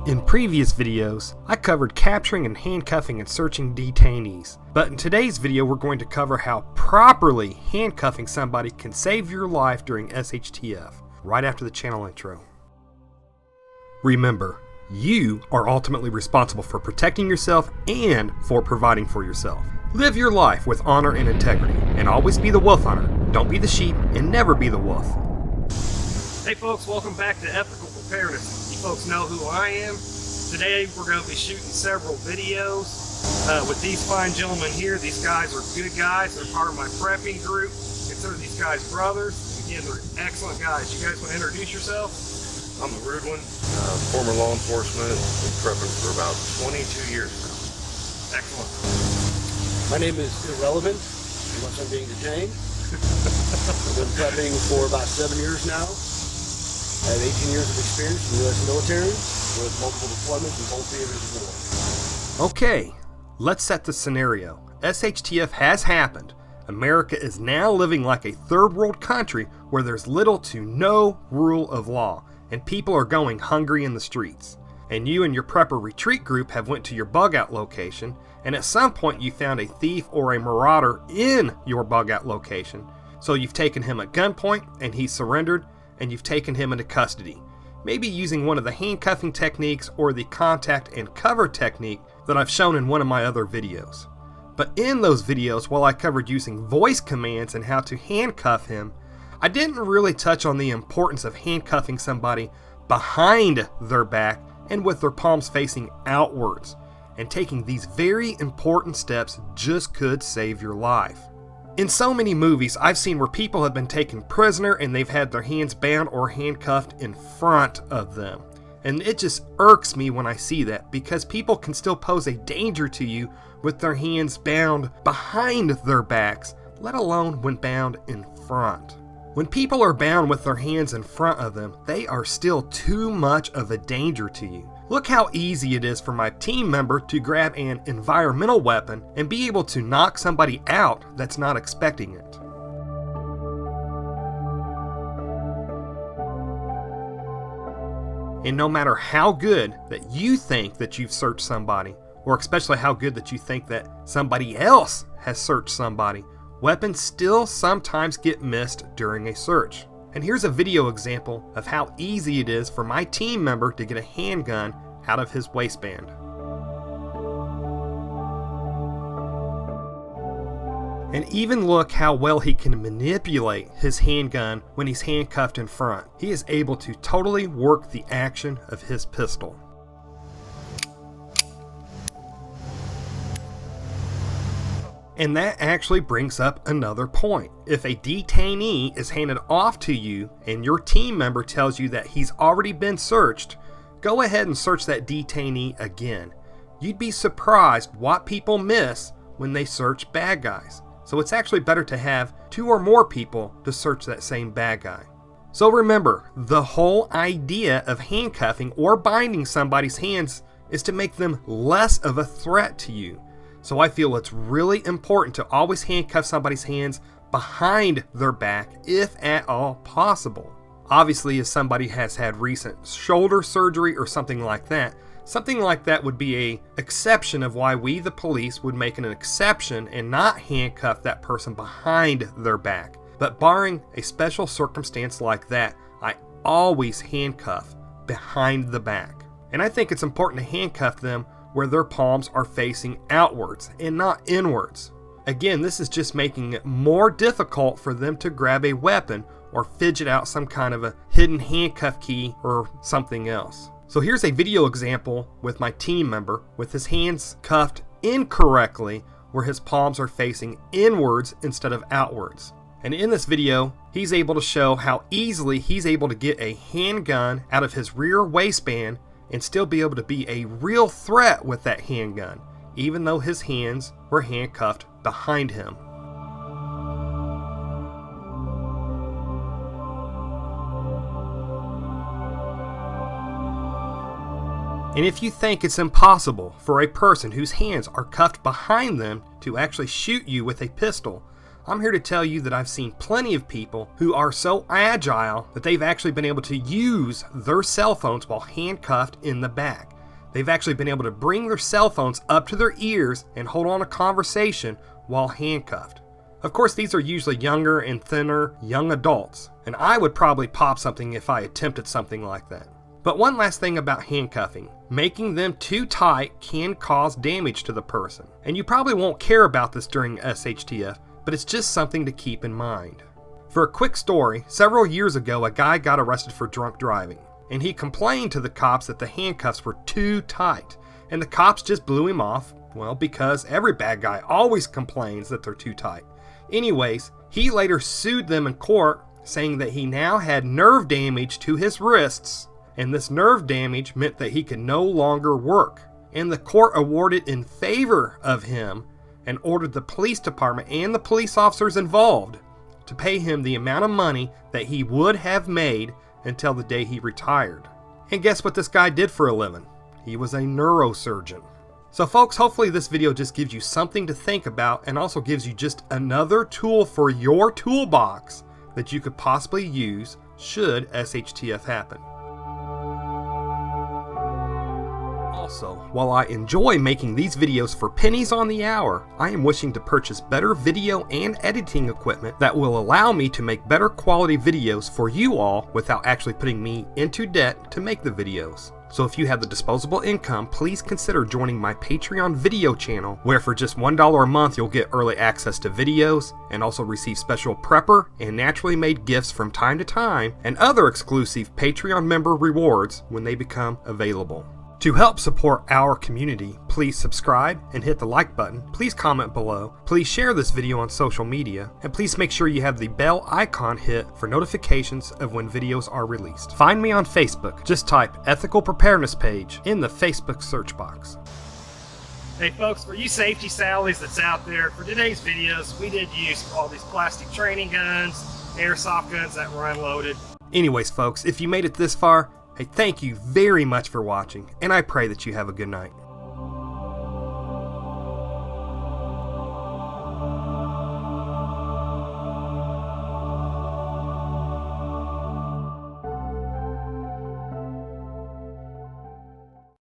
In previous videos, I covered capturing and handcuffing and searching detainees, but in today's video we're going to cover how properly handcuffing somebody can save your life during SHTF, right after the channel intro. Remember, you are ultimately responsible for protecting yourself and for providing for yourself. Live your life with honor and integrity, and always be the wolf hunter. Don't be the sheep, and never be the wolf. Hey folks, welcome back to Ethical Preparedness. You folks know who I am. Today we're going to be shooting several videos with these fine gentlemen here. These guys are good guys. They're part of my prepping group. Consider these guys brothers. Again, they're excellent guys. You guys want to introduce yourself? I'm the rude one. Former law enforcement. Been prepping for about 22 years now. Excellent. My name is Irrelevant, unless I'm being detained. I've been prepping for about 7 years now. I have 18 years of experience in the U.S. military with multiple deployments in both theaters of war. Okay, let's set the scenario. SHTF has happened. America is now living like a third world country where there's little to no rule of law, and people are going hungry in the streets. And you and your prepper retreat group have went to your bug out location, and at some point you found a thief or a marauder in your bug out location. So you've taken him at gunpoint and he surrendered, and you've taken him into custody, maybe using one of the handcuffing techniques or the contact and cover technique that I've shown in one of my other videos. But in those videos, while I covered using voice commands and how to handcuff him, I didn't really touch on the importance of handcuffing somebody behind their back and with their palms facing outwards. And taking these very important steps just could save your life. In so many movies, I've seen where people have been taken prisoner and they've had their hands bound or handcuffed in front of them. And it just irks me when I see that, because people can still pose a danger to you with their hands bound behind their backs, let alone when bound in front. When people are bound with their hands in front of them, they are still too much of a danger to you. Look how easy it is for my team member to grab an environmental weapon and be able to knock somebody out that's not expecting it. And no matter how good that you think that you've searched somebody, or especially how good that you think that somebody else has searched somebody, weapons still sometimes get missed during a search. And here's a video example of how easy it is for my team member to get a handgun out of his waistband. And even look how well he can manipulate his handgun when he's handcuffed in front. He is able to totally work the action of his pistol. And that actually brings up another point. If a detainee is handed off to you and your team member tells you that he's already been searched, go ahead and search that detainee again. You'd be surprised what people miss when they search bad guys. So it's actually better to have 2 or more people to search that same bad guy. So remember, the whole idea of handcuffing or binding somebody's hands is to make them less of a threat to you. So I feel it's really important to always handcuff somebody's hands behind their back if at all possible. Obviously, if somebody has had recent shoulder surgery or something like that would be an exception of why we, the police, would make an exception and not handcuff that person behind their back. But barring a special circumstance like that, I always handcuff behind the back. And I think it's important to handcuff them where their palms are facing outwards and not inwards. Again, this is just making it more difficult for them to grab a weapon or fidget out some kind of a hidden handcuff key or something else. So here's a video example with my team member with his hands cuffed incorrectly where his palms are facing inwards instead of outwards. And in this video, he's able to show how easily he's able to get a handgun out of his rear waistband and still be able to be a real threat with that handgun, even though his hands were handcuffed behind him. And if you think it's impossible for a person whose hands are cuffed behind them to actually shoot you with a pistol, I'm here to tell you that I've seen plenty of people who are so agile that they've actually been able to use their cell phones while handcuffed in the back. They've actually been able to bring their cell phones up to their ears and hold on a conversation while handcuffed. Of course, these are usually younger and thinner young adults, and I would probably pop something if I attempted something like that. But one last thing about handcuffing, making them too tight can cause damage to the person. And you probably won't care about this during SHTF, but it's just something to keep in mind. For a quick story, several years ago a guy got arrested for drunk driving, and he complained to the cops that the handcuffs were too tight, and the cops just blew him off, well, because every bad guy always complains that they're too tight. Anyways, he later sued them in court, saying that he now had nerve damage to his wrists, and this nerve damage meant that he could no longer work. And the court awarded in favor of him and ordered the police department and the police officers involved to pay him the amount of money that he would have made until the day he retired. And guess what this guy did for a living? He was a neurosurgeon. So folks, hopefully this video just gives you something to think about and also gives you just another tool for your toolbox that you could possibly use should SHTF happen. Also, while I enjoy making these videos for pennies on the hour, I am wishing to purchase better video and editing equipment that will allow me to make better quality videos for you all without actually putting me into debt to make the videos. So if you have the disposable income, please consider joining my Patreon video channel, where for just $1 a month you'll get early access to videos and also receive special prepper and naturally made gifts from time to time and other exclusive Patreon member rewards when they become available. To help support our community, please subscribe and hit the like button. Please comment below. Please share this video on social media. And please make sure you have the bell icon hit for notifications of when videos are released. Find me on Facebook. Just type Ethical Preparedness page in the Facebook search box. Hey folks, for you safety Sallies that's out there, for today's videos, we did use all these plastic training guns, airsoft guns that were unloaded. Anyways folks, if you made it this far, hey, thank you very much for watching, and I pray that you have a good night.